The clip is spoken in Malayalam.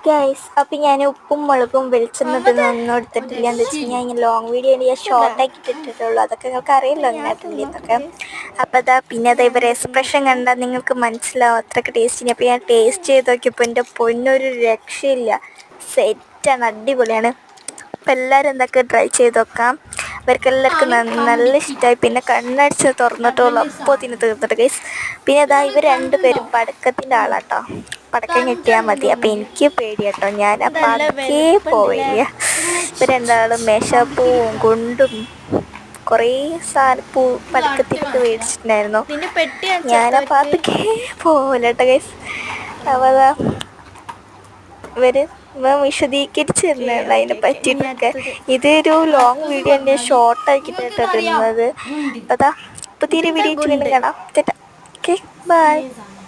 ഗൈസ് അപ്പം ഞാൻ ഉപ്പും മുളകും വെളിച്ചെണ്ണതൊന്നും എടുത്തിട്ടില്ല. എന്താ വെച്ച് കഴിഞ്ഞാൽ ഇങ്ങനെ ലോങ് വീഡിയോ ഞാൻ ഷോർട്ടാക്കിയിട്ട് ഇട്ടിട്ടുള്ളൂ. അതൊക്കെ നിങ്ങൾക്ക് അറിയില്ലോ എങ്ങനെ ഇട്ടില്ലെന്നൊക്കെ. അപ്പോൾ അതാ പിന്നെ അതാ ഇവരെ എക്സ്പ്രഷൻ കണ്ടാൽ നിങ്ങൾക്ക് മനസ്സിലാവും അത്രയ്ക്ക് ടേസ്റ്റിന്. അപ്പോൾ ഞാൻ ടേസ്റ്റ് ചെയ്ത് നോക്കിയപ്പോൾ എൻ്റെ പൊന്നൊരു രക്ഷയില്ല, സെറ്റാണ്, അടിപൊളിയാണ്. അപ്പോൾ എല്ലാവരും എന്തൊക്കെ ട്രൈ ചെയ്ത് നോക്കാം. ഇവർക്കെല്ലാവർക്കും നല്ല ഇഷ്ടമായി. പിന്നെ കണ്ണടിച്ച് തുറന്നിട്ടുള്ളൂ അപ്പോൾ തിന് തീർത്തിട്ട് ഗൈസ്. പിന്നെ അതാ ഇവർ രണ്ടുപേരും പടക്കത്തിൻ്റെ ആളാട്ടോ, പടക്കം കിട്ടിയാൽ മതി. അപ്പോൾ എനിക്ക് പേടിയാട്ടോ, ഞാൻ അപ്പം അതേ പോവില്ല. ഇവർ രണ്ടാളും മേശപ്പൂവും ഗുണ്ടും കുറേ സാധനം പടക്കത്തിനൊക്കെ മേടിച്ചിട്ടുണ്ടായിരുന്നു. ഞാനപ്പോൾ അതൊക്കെ പോവില്ല കേട്ടോ ഗൈസ്. അപ്പോൾ അതാ ഇവർ വിശദീകരിച്ച് തരുന്നുണ്ട് അതിനെ പറ്റിയിട്ടൊക്കെ. ഇതൊരു ലോങ് വീഡിയോ തന്നെ ഷോർട്ടാക്കിയിട്ടാണ് ഇടുന്നത്. അപ്പോൾ അതാ പുതിയൊരു വീഡിയോ വീണ്ടും കാണാം. Okay bye.